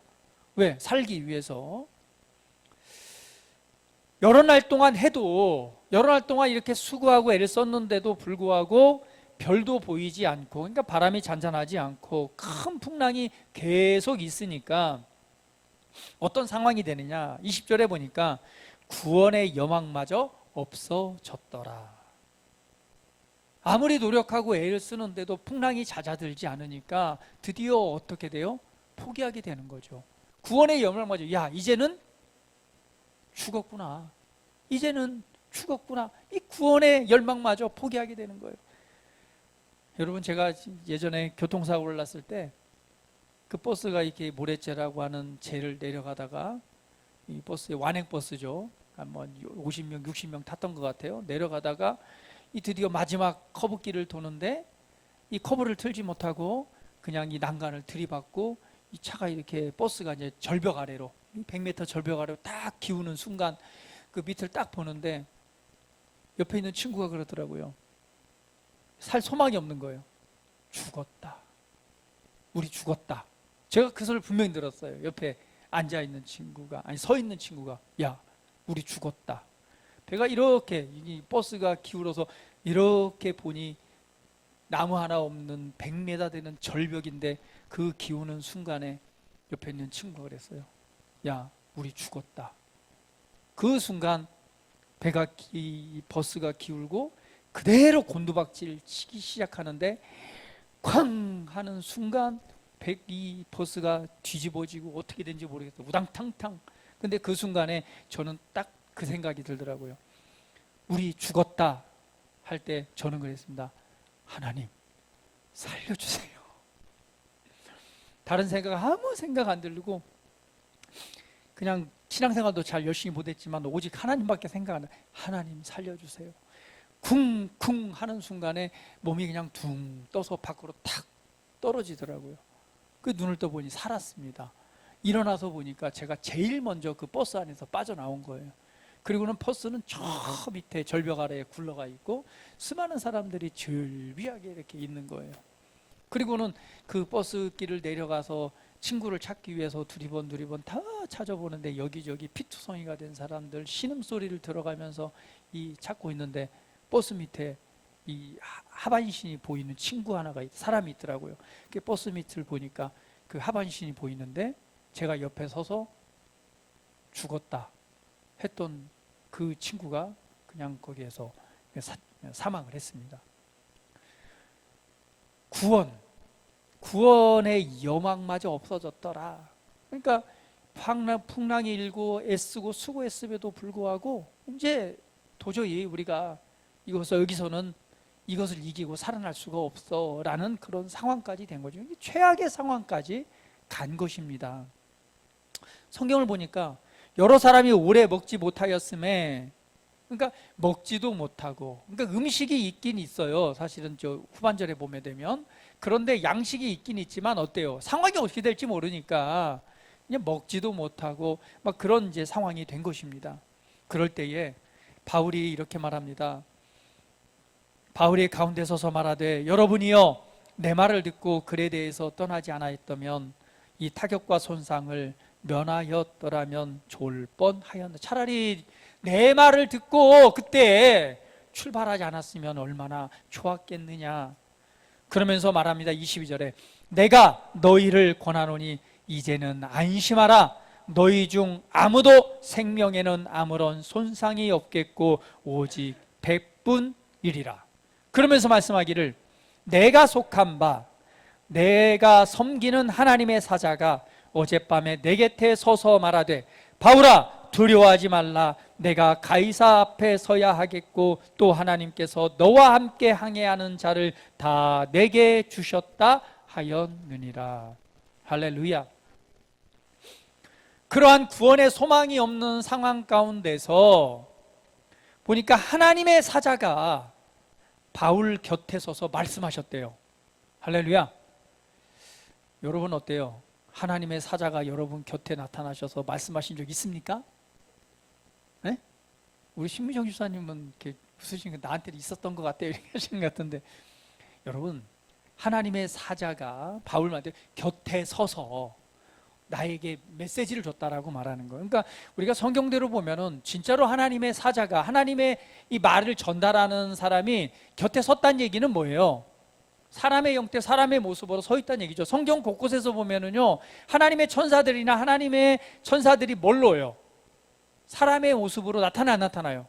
왜? 살기 위해서. 여러 날 동안 여러 날 동안 이렇게 수고하고 애를 썼는데도 불구하고 별도 보이지 않고, 그러니까 바람이 잔잔하지 않고 큰 풍랑이 계속 있으니까 어떤 상황이 되느냐, 20절에 보니까 구원의 여망마저 없어졌더라. 아무리 노력하고 애를 쓰는데도 풍랑이 잦아들지 않으니까 드디어 어떻게 돼요? 포기하게 되는 거죠. 구원의 여망마저, 야, 이제는 죽었구나, 이제는 죽었구나, 이 구원의 열망마저 포기하게 되는 거예요. 여러분, 제가 예전에 교통사고를 났을 때 그 버스가 이렇게 모래째라고 하는 재를 내려가다가, 이 버스에 완행버스죠, 한 50명 60명 탔던 것 같아요. 내려가다가 이 드디어 마지막 커브길을 도는데 이 커브를 틀지 못하고 그냥 이 난간을 들이받고 이 차가 이렇게, 버스가 이제 절벽 아래로, 100m 절벽 아래로 딱 기우는 순간 그 밑을 딱 보는데 옆에 있는 친구가 그러더라고요. 살 소망이 없는 거예요. 죽었다, 우리 죽었다. 제가 그 소리를 분명히 들었어요. 옆에 앉아있는 친구가, 아니 서 있는 친구가, 야, 우리 죽었다. 배가 이렇게, 이 버스가 기울어서 이렇게 보니 나무 하나 없는 100m 되는 절벽인데 그 기우는 순간에 옆에 있는 친구가 그랬어요. 야, 우리 죽었다. 그 순간 배가, 이 버스가 기울고 그대로 곤두박질 치기 시작하는데 쾅 하는 순간 이 버스가 뒤집어지고 어떻게 된지 모르겠어요. 우당탕탕. 근데 그 순간에 저는 딱 그 생각이 들더라고요. 우리 죽었다 할 때 저는 그랬습니다. 하나님, 살려주세요. 다른 생각, 아무 생각 안 들고 그냥 신앙생활도 잘 열심히 못했지만 오직 하나님밖에 생각 안 해요. 하나님 살려주세요. 쿵쿵 하는 순간에 몸이 그냥 둥 떠서 밖으로 탁 떨어지더라고요. 그 눈을 떠보니 살았습니다. 일어나서 보니까 제가 제일 먼저 그 버스 안에서 빠져나온 거예요. 그리고는 버스는 저 밑에 절벽 아래에 굴러가 있고 수많은 사람들이 즐비하게 이렇게 있는 거예요. 그리고는 그 버스 길을 내려가서 친구를 찾기 위해서 두리번 다 찾아보는데 여기저기 피투성이가 된 사람들 신음소리를 들어가면서 찾고 있는데 버스 밑에 이 하반신이 보이는 친구 하나가 사람이 있더라고요. 그 버스 밑을 보니까 그 하반신이 보이는데 제가 옆에 서서 죽었다 했던 그 친구가 그냥 거기에서 사망을 했습니다. 구원의 여망마저 없어졌더라. 그러니까 풍랑이 일고 애쓰고 수고했음에도 불구하고 이제 도저히 우리가 여기서는 이것을 이기고 살아날 수가 없어 라는 그런 상황까지 된 거죠. 최악의 상황까지 간 것입니다. 성경을 보니까 여러 사람이 오래 먹지 못하였음에, 그러니까 먹지도 못하고, 그러니까 음식이 있긴 있어요. 사실은 저 후반절에 보게 되면. 그런데 양식이 있긴 있지만 어때요? 상황이 어떻게 될지 모르니까 그냥 먹지도 못하고 막 그런 이제 상황이 된 것입니다. 그럴 때에 바울이 이렇게 말합니다. 바울이 가운데 서서 말하되, 여러분이요 내 말을 듣고 글에 대해서 떠나지 않았다면 이 타격과 손상을 면하였더라면 좋을 뻔하였다. 차라리 내 말을 듣고 그때 출발하지 않았으면 얼마나 좋았겠느냐. 그러면서 말합니다. 22절에 내가 너희를 권하노니 이제는 안심하라. 너희 중 아무도 생명에는 아무런 손상이 없겠고 오직 100분이리라. 그러면서 말씀하기를, 내가 속한 바 내가 섬기는 하나님의 사자가 어젯밤에 내 곁에 서서 말하되, 바울아 두려워하지 말라. 내가 가이사 앞에 서야 하겠고 또 하나님께서 너와 함께 항해하는 자를 다 내게 주셨다 하였느니라. 할렐루야. 그러한 구원의 소망이 없는 상황 가운데서 보니까 하나님의 사자가 바울 곁에 서서 말씀하셨대요. 할렐루야. 여러분 어때요? 하나님의 사자가 여러분 곁에 나타나셔서 말씀하신 적 있습니까? 네? 우리 신미정 주사님은 이렇게 웃으시는 게 나한테 있었던 것 같아요 이렇게 하시는 것 같은데, 여러분 하나님의 사자가 바울한테 곁에 서서 나에게 메시지를 줬다라고 말하는 거예요. 그러니까 우리가 성경대로 보면은 진짜로 하나님의 사자가, 하나님의 이 말을 전달하는 사람이 곁에 섰다는 얘기는 뭐예요? 사람의 형태, 사람의 모습으로 서 있다는 얘기죠. 성경 곳곳에서 보면은요, 하나님의 천사들이나 하나님의 천사들이 뭘로요? 사람의 모습으로 나타나 안 나타나요?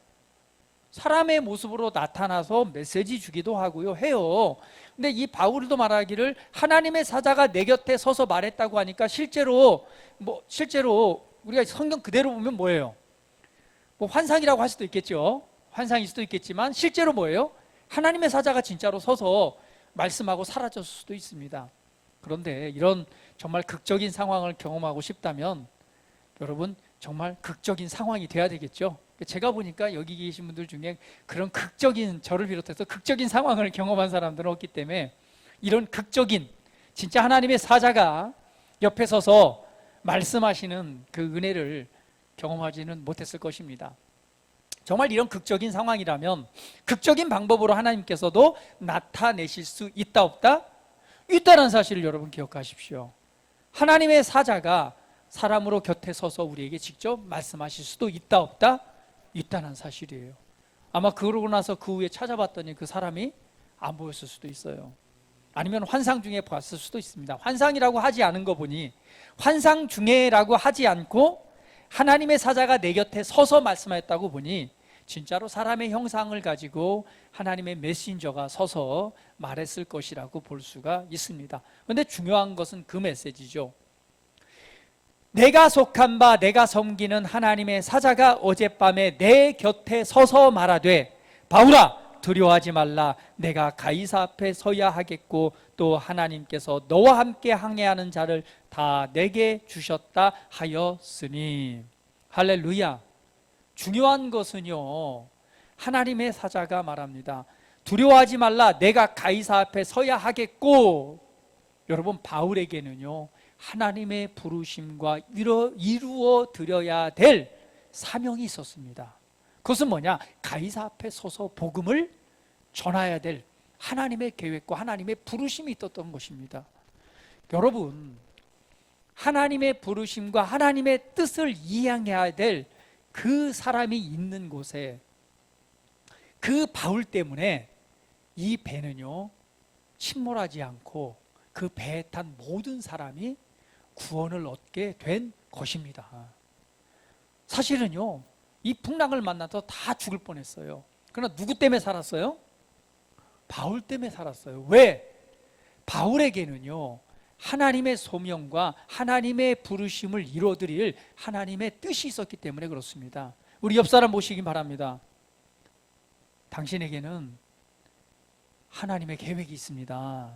사람의 모습으로 나타나서 메시지 주기도 하고요, 해요. 근데 이 바울도 말하기를 하나님의 사자가 내 곁에 서서 말했다고 하니까 실제로 우리가 성경 그대로 보면 뭐예요? 뭐 환상이라고 할 수도 있겠죠. 환상일 수도 있겠지만 실제로 뭐예요? 하나님의 사자가 진짜로 서서 말씀하고 사라졌을 수도 있습니다. 그런데 이런 정말 극적인 상황을 경험하고 싶다면 여러분 정말 극적인 상황이 돼야 되겠죠. 제가 보니까 여기 계신 분들 중에 그런 극적인, 저를 비롯해서 극적인 상황을 경험한 사람들은 없기 때문에 이런 극적인 진짜 하나님의 사자가 옆에 서서 말씀하시는 그 은혜를 경험하지는 못했을 것입니다. 정말 이런 극적인 상황이라면 극적인 방법으로 하나님께서도 나타내실 수 있다 없다? 있다는 사실을 여러분 기억하십시오. 하나님의 사자가 사람으로 곁에 서서 우리에게 직접 말씀하실 수도 있다 없다? 있다는 사실이에요. 아마 그러고 나서 그 후에 찾아봤더니 그 사람이 안 보였을 수도 있어요. 아니면 환상 중에 봤을 수도 있습니다. 환상이라고 하지 않은 거 보니 환상 중에라고 하지 않고 하나님의 사자가 내 곁에 서서 말씀하였다고 보니 진짜로 사람의 형상을 가지고 하나님의 메신저가 서서 말했을 것이라고 볼 수가 있습니다. 그런데 중요한 것은 그 메시지죠. 내가 속한 바 내가 섬기는 하나님의 사자가 어젯밤에 내 곁에 서서 말하되 바울아 두려워하지 말라 내가 가이사 앞에 서야 하겠고 또 하나님께서 너와 함께 항해하는 자를 다 내게 주셨다 하였으니. 할렐루야. 중요한 것은요, 하나님의 사자가 말합니다. 두려워하지 말라 내가 가이사 앞에 서야 하겠고. 여러분 바울에게는요 하나님의 부르심과 이루어 드려야 될 사명이 있었습니다. 그것은 뭐냐? 가이사 앞에 서서 복음을 전해야 될 하나님의 계획과 하나님의 부르심이 있었던 것입니다. 여러분 하나님의 부르심과 하나님의 뜻을 이행해야 될 그 사람이 있는 곳에 그 바울 때문에 이 배는요 침몰하지 않고 그 배에 탄 모든 사람이 구원을 얻게 된 것입니다. 사실은요 이 풍랑을 만나서 다 죽을 뻔했어요. 그러나 누구 때문에 살았어요? 바울 때문에 살았어요. 왜? 바울에게는요 하나님의 소명과 하나님의 부르심을 이루어드릴 하나님의 뜻이 있었기 때문에 그렇습니다. 우리 옆 사람 보시기 바랍니다. 당신에게는 하나님의 계획이 있습니다.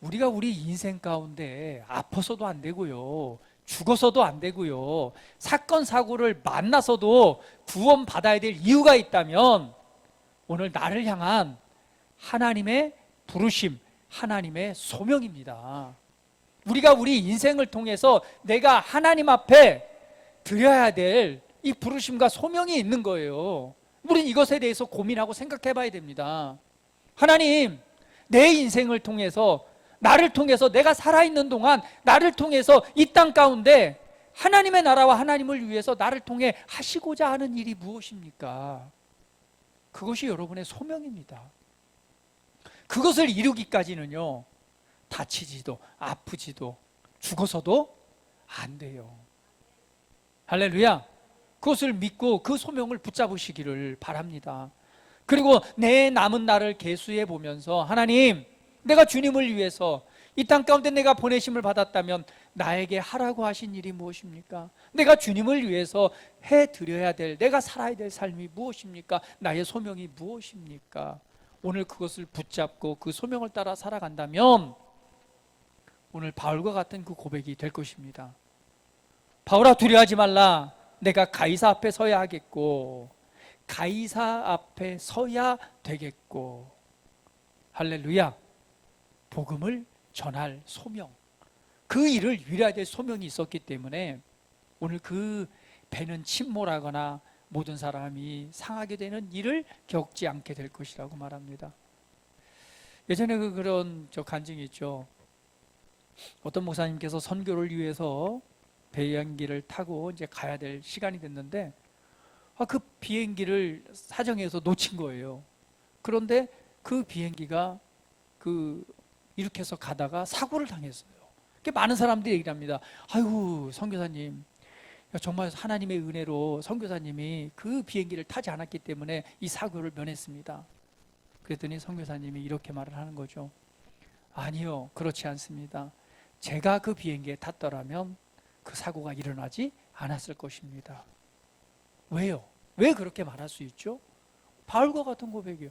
우리가 우리 인생 가운데 아파서도 안 되고요, 죽어서도 안 되고요, 사건 사고를 만나서도 구원받아야 될 이유가 있다면 오늘 나를 향한 하나님의 부르심, 하나님의 소명입니다. 우리가 우리 인생을 통해서 내가 하나님 앞에 드려야 될 이 부르심과 소명이 있는 거예요. 우리는 이것에 대해서 고민하고 생각해 봐야 됩니다. 하나님, 내 인생을 통해서 나를 통해서 내가 살아있는 동안 나를 통해서 이 땅 가운데 하나님의 나라와 하나님을 위해서 나를 통해 하시고자 하는 일이 무엇입니까? 그것이 여러분의 소명입니다. 그것을 이루기까지는요 다치지도 아프지도 죽어서도 안 돼요. 할렐루야. 그것을 믿고 그 소명을 붙잡으시기를 바랍니다. 그리고 내 남은 날을 계수해 보면서 하나님, 내가 주님을 위해서 이 땅 가운데 내가 보내심을 받았다면 나에게 하라고 하신 일이 무엇입니까? 내가 주님을 위해서 해드려야 될, 내가 살아야 될 삶이 무엇입니까? 나의 소명이 무엇입니까? 오늘 그것을 붙잡고 그 소명을 따라 살아간다면 오늘 바울과 같은 그 고백이 될 것입니다. 바울아 두려워하지 말라 내가 가이사 앞에 서야 하겠고 가이사 앞에 서야 되겠고. 할렐루야. 복음을 전할 소명, 그 일을 이뤄야 될 소명이 있었기 때문에 오늘 그 배는 침몰하거나 모든 사람이 상하게 되는 일을 겪지 않게 될 것이라고 말합니다. 예전에 그런 간증이 있죠. 어떤 목사님께서 선교를 위해서 비행기를 타고 이제 가야 될 시간이 됐는데 그 비행기를 사정해서 놓친 거예요. 그런데 그 비행기가 이렇게 해서 가다가 사고를 당했어요. 많은 사람들이 얘기를 합니다. 아이고 선교사님, 정말 하나님의 은혜로 선교사님이 그 비행기를 타지 않았기 때문에 이 사고를 면했습니다. 그랬더니 선교사님이 이렇게 말을 하는 거죠. 아니요, 그렇지 않습니다. 제가 그 비행기에 탔더라면 그 사고가 일어나지 않았을 것입니다. 왜요? 왜 그렇게 말할 수 있죠? 바울과 같은 고백이요.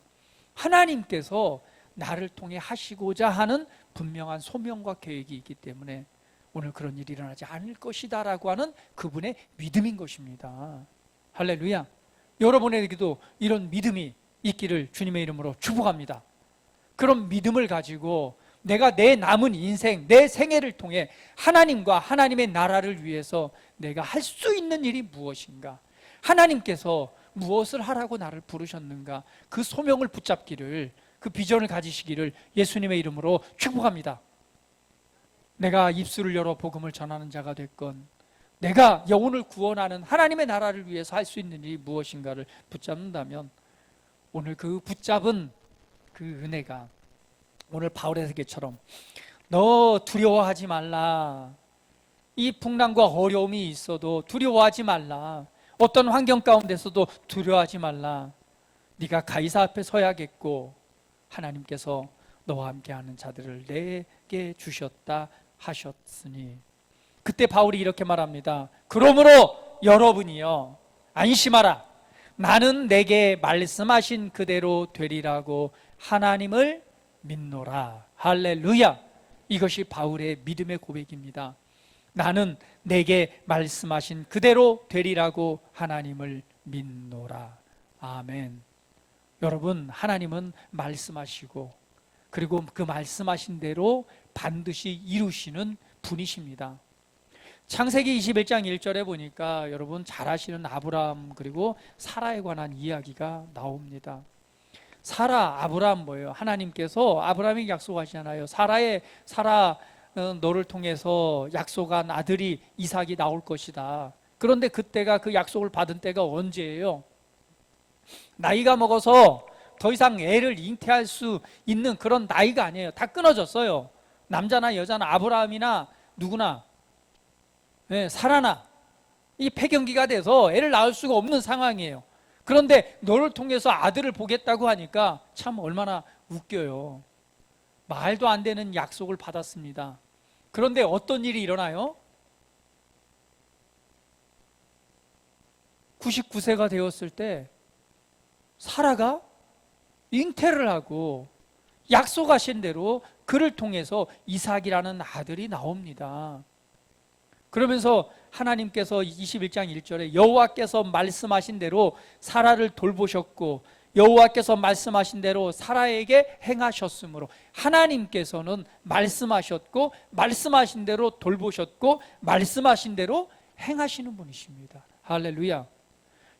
하나님께서 나를 통해 하시고자 하는 분명한 소명과 계획이 있기 때문에 오늘 그런 일이 일어나지 않을 것이다 라고 하는 그분의 믿음인 것입니다. 할렐루야. 여러분에게도 이런 믿음이 있기를 주님의 이름으로 축복합니다. 그런 믿음을 가지고 내가 내 남은 인생, 내 생애를 통해 하나님과 하나님의 나라를 위해서 내가 할 수 있는 일이 무엇인가, 하나님께서 무엇을 하라고 나를 부르셨는가, 그 소명을 붙잡기를, 그 비전을 가지시기를 예수님의 이름으로 축복합니다. 내가 입술을 열어 복음을 전하는 자가 됐건, 내가 영혼을 구원하는 하나님의 나라를 위해서 할 수 있는 일이 무엇인가를 붙잡는다면 오늘 그 붙잡은 그 은혜가 오늘 바울의 세계처럼 너 두려워하지 말라. 이 풍랑과 어려움이 있어도 두려워하지 말라. 어떤 환경 가운데서도 두려워하지 말라. 네가 가이사 앞에 서야겠고 하나님께서 너와 함께하는 자들을 내게 주셨다 하셨으니, 그때 바울이 이렇게 말합니다. 그러므로 여러분이요 안심하라. 나는 내게 말씀하신 그대로 되리라고 하나님을 믿노라. 할렐루야. 이것이 바울의 믿음의 고백입니다. 나는 내게 말씀하신 그대로 되리라고 하나님을 믿노라. 아멘. 여러분, 하나님은 말씀하시고 그리고 그 말씀하신 대로 반드시 이루시는 분이십니다. 창세기 21장 1절에 보니까 여러분 잘 아시는 아브라함 그리고 사라에 관한 이야기가 나옵니다. 사라, 아브라함 뭐예요? 하나님께서 아브라함에게 약속하시잖아요. 사라 너를 통해서 약속한 아들이 이삭이 나올 것이다. 그런데 그때가, 그 약속을 받은 때가 언제예요? 나이가 먹어서 더 이상 애를 잉태할 수 있는 그런 나이가 아니에요. 다 끊어졌어요. 남자나 여자나 아브라함이나 누구나, 사라나 이 폐경기가 돼서 애를 낳을 수가 없는 상황이에요. 그런데 너를 통해서 아들을 보겠다고 하니까 참 얼마나 웃겨요. 말도 안 되는 약속을 받았습니다. 그런데 어떤 일이 일어나요? 99세가 되었을 때 사라가 잉태를 하고 약속하신 대로 그를 통해서 이삭이라는 아들이 나옵니다. 그러면서 하나님께서 21장 1절에 여호와께서 말씀하신 대로 사라를 돌보셨고 여호와께서 말씀하신 대로 사라에게 행하셨으므로, 하나님께서는 말씀하셨고 말씀하신 대로 돌보셨고 말씀하신 대로 행하시는 분이십니다. 할렐루야.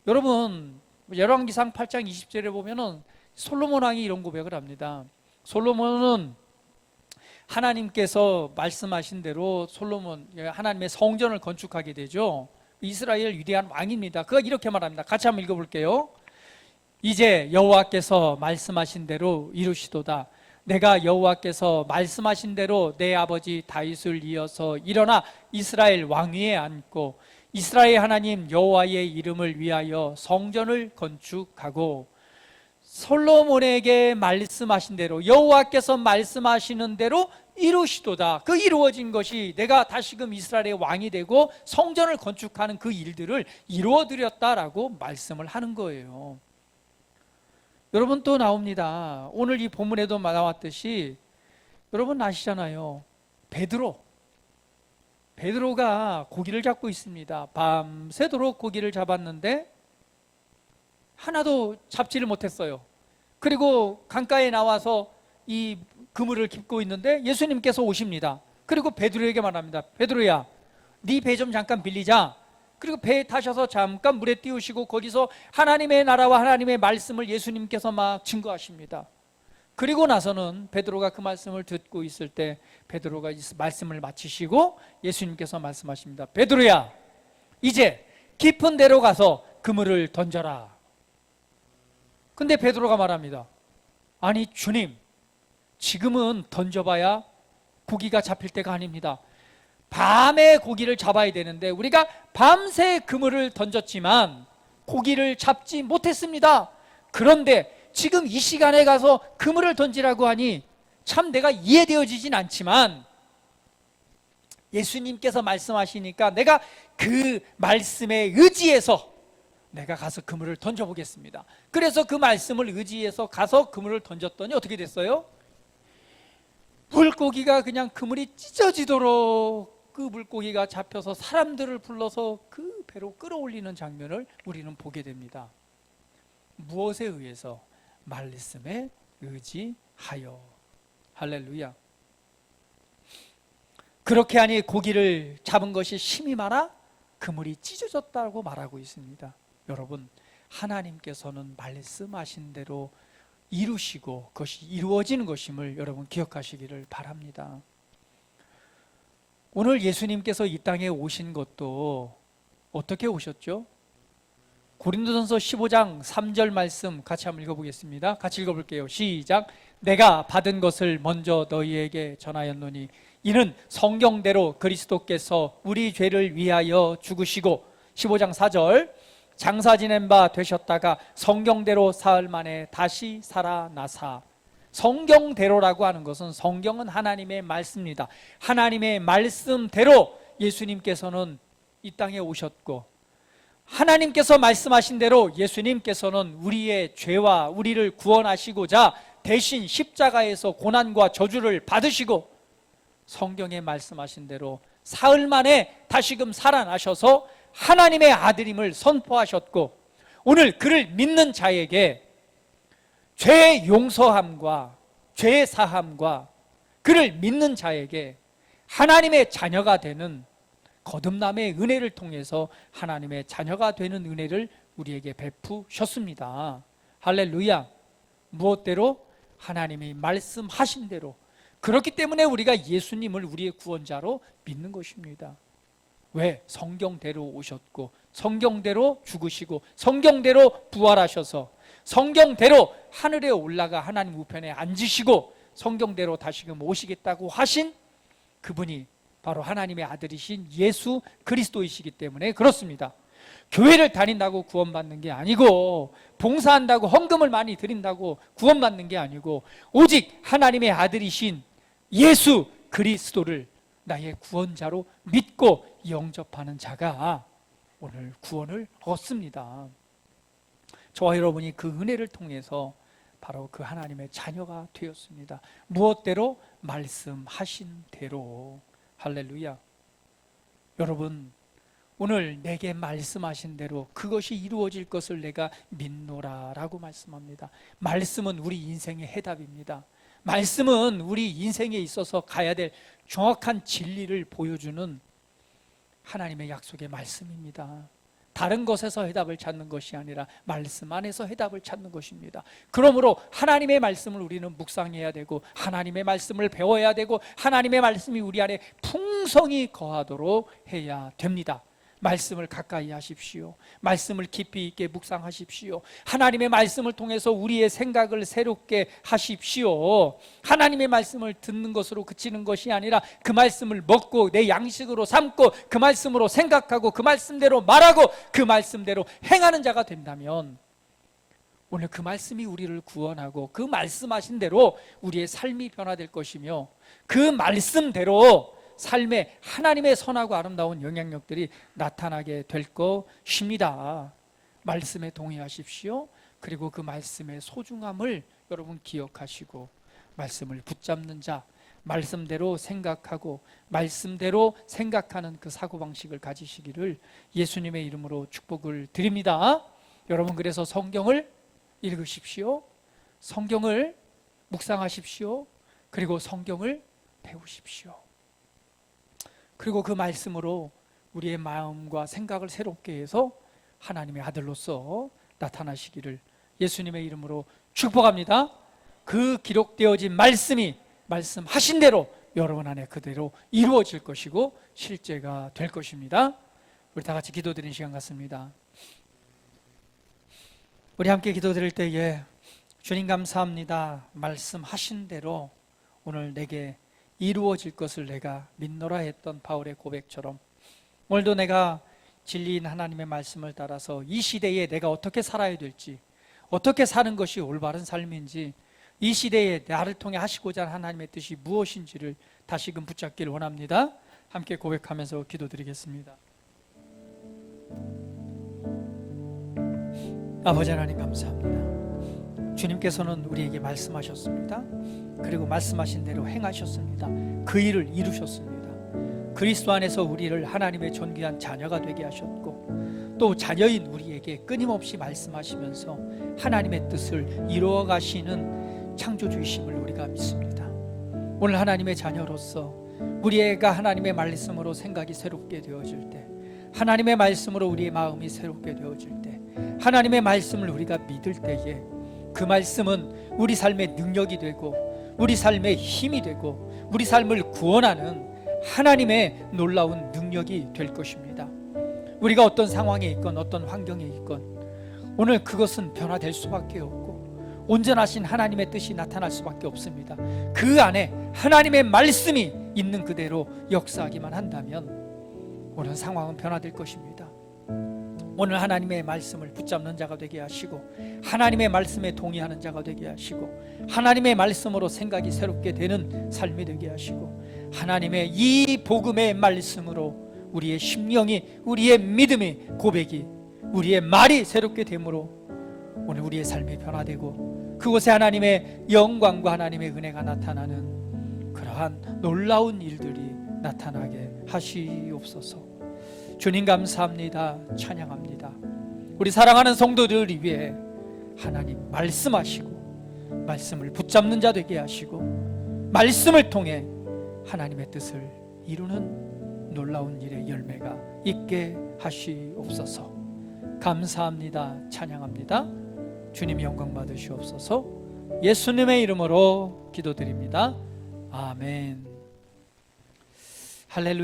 여러분, 열왕기상 8장 20절에 보면은 솔로몬 왕이 이런 고백을 합니다. 솔로몬은 하나님께서 말씀하신 대로 하나님의 성전을 건축하게 되죠. 이스라엘 위대한 왕입니다. 그가 이렇게 말합니다. 같이 한번 읽어볼게요. 이제 여호와께서 말씀하신 대로 이루시도다. 내가 여호와께서 말씀하신 대로 내 아버지 다윗을 이어서 일어나 이스라엘 왕위에 앉고 이스라엘 하나님 여호와의 이름을 위하여 성전을 건축하고, 솔로몬에게 말씀하신 대로 여호와께서 말씀하시는 대로 이루시도다. 그 이루어진 것이 내가 다시금 이스라엘의 왕이 되고 성전을 건축하는 그 일들을 이루어드렸다라고 말씀을 하는 거예요. 여러분, 또 나옵니다. 오늘 이 본문에도 나왔듯이 여러분 아시잖아요. 베드로가 고기를 잡고 있습니다. 밤새도록 고기를 잡았는데 하나도 잡지를 못했어요. 그리고 강가에 나와서 이 그물을 깁고 있는데 예수님께서 오십니다. 그리고 베드로에게 말합니다. 베드로야, 네 배 좀 잠깐 빌리자. 그리고 배에 타셔서 잠깐 물에 띄우시고 거기서 하나님의 나라와 하나님의 말씀을 예수님께서 막 증거하십니다. 그리고 나서는 베드로가 그 말씀을 듣고 있을 때 베드로가 이 말씀을 마치시고 예수님께서 말씀하십니다. 베드로야, 이제 깊은 데로 가서 그물을 던져라. 근데 베드로가 말합니다. 아니 주님, 지금은 던져봐야 고기가 잡힐 때가 아닙니다. 밤에 고기를 잡아야 되는데 우리가 밤새 그물을 던졌지만 고기를 잡지 못했습니다. 그런데 지금 이 시간에 가서 그물을 던지라고 하니 참 내가 이해되어지진 않지만 예수님께서 말씀하시니까 내가 그 말씀에 의지해서 내가 가서 그물을 던져보겠습니다. 그래서 그 말씀을 의지해서 가서 그물을 던졌더니 어떻게 됐어요? 물고기가 그냥 그물이 찢어지도록 그 물고기가 잡혀서 사람들을 불러서 그 배로 끌어올리는 장면을 우리는 보게 됩니다. 무엇에 의해서? 말씀에 의지하여. 할렐루야. 그렇게 하니 고기를 잡은 것이 힘이 많아 그물이 찢어졌다고 말하고 있습니다. 여러분, 하나님께서는 말씀하신 대로 이루시고 그것이 이루어지는 것임을 여러분 기억하시기를 바랍니다. 오늘 예수님께서 이 땅에 오신 것도 어떻게 오셨죠? 고린도전서 15장 3절 말씀 같이 한번 읽어보겠습니다. 같이 읽어볼게요. 시작. 내가 받은 것을 먼저 너희에게 전하였노니 이는 성경대로 그리스도께서 우리 죄를 위하여 죽으시고 15장 4절 장사 지낸 바 되셨다가 성경대로 사흘 만에 다시 살아나사. 성경대로라고 하는 것은 성경은 하나님의 말씀입니다. 하나님의 말씀대로 예수님께서는 이 땅에 오셨고 하나님께서 말씀하신 대로 예수님께서는 우리의 죄와 우리를 구원하시고자 대신 십자가에서 고난과 저주를 받으시고 성경에 말씀하신 대로 사흘 만에 다시금 살아나셔서 하나님의 아들임을 선포하셨고 오늘 그를 믿는 자에게 죄의 용서함과 죄의 사함과 그를 믿는 자에게 하나님의 자녀가 되는 거듭남의 은혜를 통해서 하나님의 자녀가 되는 은혜를 우리에게 베푸셨습니다. 할렐루야. 무엇대로? 하나님이 말씀하신 대로. 그렇기 때문에 우리가 예수님을 우리의 구원자로 믿는 것입니다. 왜? 성경대로 오셨고 성경대로 죽으시고 성경대로 부활하셔서 성경대로 하늘에 올라가 하나님 우편에 앉으시고 성경대로 다시금 오시겠다고 하신 그분이 바로 하나님의 아들이신 예수 그리스도이시기 때문에 그렇습니다. 교회를 다닌다고 구원받는 게 아니고 봉사한다고 헌금을 많이 드린다고 구원받는 게 아니고 오직 하나님의 아들이신 예수 그리스도를 나의 구원자로 믿고 영접하는 자가 오늘 구원을 얻습니다. 저와 여러분이 그 은혜를 통해서 바로 그 하나님의 자녀가 되었습니다. 무엇대로? 말씀하신 대로. 할렐루야. 여러분, 오늘 내게 말씀하신 대로 그것이 이루어질 것을 내가 믿노라 라고 말씀합니다. 말씀은 우리 인생의 해답입니다. 말씀은 우리 인생에 있어서 가야 될 정확한 진리를 보여주는 하나님의 약속의 말씀입니다. 다른 것에서 해답을 찾는 것이 아니라 말씀 안에서 해답을 찾는 것입니다. 그러므로 하나님의 말씀을 우리는 묵상해야 되고 하나님의 말씀을 배워야 되고 하나님의 말씀이 우리 안에 풍성히 거하도록 해야 됩니다. 말씀을 가까이 하십시오. 말씀을 깊이 있게 묵상하십시오. 하나님의 말씀을 통해서 우리의 생각을 새롭게 하십시오. 하나님의 말씀을 듣는 것으로 그치는 것이 아니라 그 말씀을 먹고 내 양식으로 삼고 그 말씀으로 생각하고 그 말씀대로 말하고 그 말씀대로 행하는 자가 된다면 오늘 그 말씀이 우리를 구원하고 그 말씀하신 대로 우리의 삶이 변화될 것이며 그 말씀대로 삶에 하나님의 선하고 아름다운 영향력들이 나타나게 될 것입니다. 말씀에 동의하십시오. 그리고 그 말씀의 소중함을 여러분 기억하시고 말씀을 붙잡는 자, 말씀대로 생각하고 말씀대로 생각하는 그 사고방식을 가지시기를 예수님의 이름으로 축복을 드립니다. 여러분, 그래서 성경을 읽으십시오. 성경을 묵상하십시오. 그리고 성경을 배우십시오. 그리고 그 말씀으로 우리의 마음과 생각을 새롭게 해서 하나님의 아들로서 나타나시기를 예수님의 이름으로 축복합니다. 그 기록되어진 말씀이 말씀하신 대로 여러분 안에 그대로 이루어질 것이고 실제가 될 것입니다. 우리 다 같이 기도드리는 시간 같습니다. 우리 함께 기도드릴 때에 주님 감사합니다. 말씀하신 대로 오늘 내게 이루어질 것을 내가 믿노라 했던 바울의 고백처럼 오늘도 내가 진리인 하나님의 말씀을 따라서 이 시대에 내가 어떻게 살아야 될지, 어떻게 사는 것이 올바른 삶인지, 이 시대에 나를 통해 하시고자 하는 하나님의 뜻이 무엇인지를 다시금 붙잡기를 원합니다. 함께 고백하면서 기도드리겠습니다. 아버지 하나님 감사합니다. 주님께서는 우리에게 말씀하셨습니다. 그리고 말씀하신 대로 행하셨습니다. 그 일을 이루셨습니다. 그리스도 안에서 우리를 하나님의 존귀한 자녀가 되게 하셨고 또 자녀인 우리에게 끊임없이 말씀하시면서 하나님의 뜻을 이루어 가시는 창조주이심을 우리가 믿습니다. 오늘 하나님의 자녀로서 우리가 하나님의 말씀으로 생각이 새롭게 되어질 때, 하나님의 말씀으로 우리의 마음이 새롭게 되어질 때, 하나님의 말씀을 우리가 믿을 때에 그 말씀은 우리 삶의 능력이 되고 우리 삶의 힘이 되고 우리 삶을 구원하는 하나님의 놀라운 능력이 될 것입니다. 우리가 어떤 상황에 있건 어떤 환경에 있건 오늘 그것은 변화될 수밖에 없고 온전하신 하나님의 뜻이 나타날 수밖에 없습니다. 그 안에 하나님의 말씀이 있는 그대로 역사하기만 한다면 오늘 상황은 변화될 것입니다. 오늘 하나님의 말씀을 붙잡는 자가 되게 하시고 하나님의 말씀에 동의하는 자가 되게 하시고 하나님의 말씀으로 생각이 새롭게 되는 삶이 되게 하시고 하나님의 이 복음의 말씀으로 우리의 심령이, 우리의 믿음이, 고백이, 우리의 말이 새롭게 되므로 오늘 우리의 삶이 변화되고 그곳에 하나님의 영광과 하나님의 은혜가 나타나는 그러한 놀라운 일들이 나타나게 하시옵소서. 주님 감사합니다. 찬양합니다. 우리 사랑하는 성도들을 위해 하나님 말씀하시고 말씀을 붙잡는 자 되게 하시고 말씀을 통해 하나님의 뜻을 이루는 놀라운 일의 열매가 있게 하시옵소서. 감사합니다. 찬양합니다. 주님 영광 받으시옵소서. 예수님의 이름으로 기도드립니다. 아멘. 할렐루야.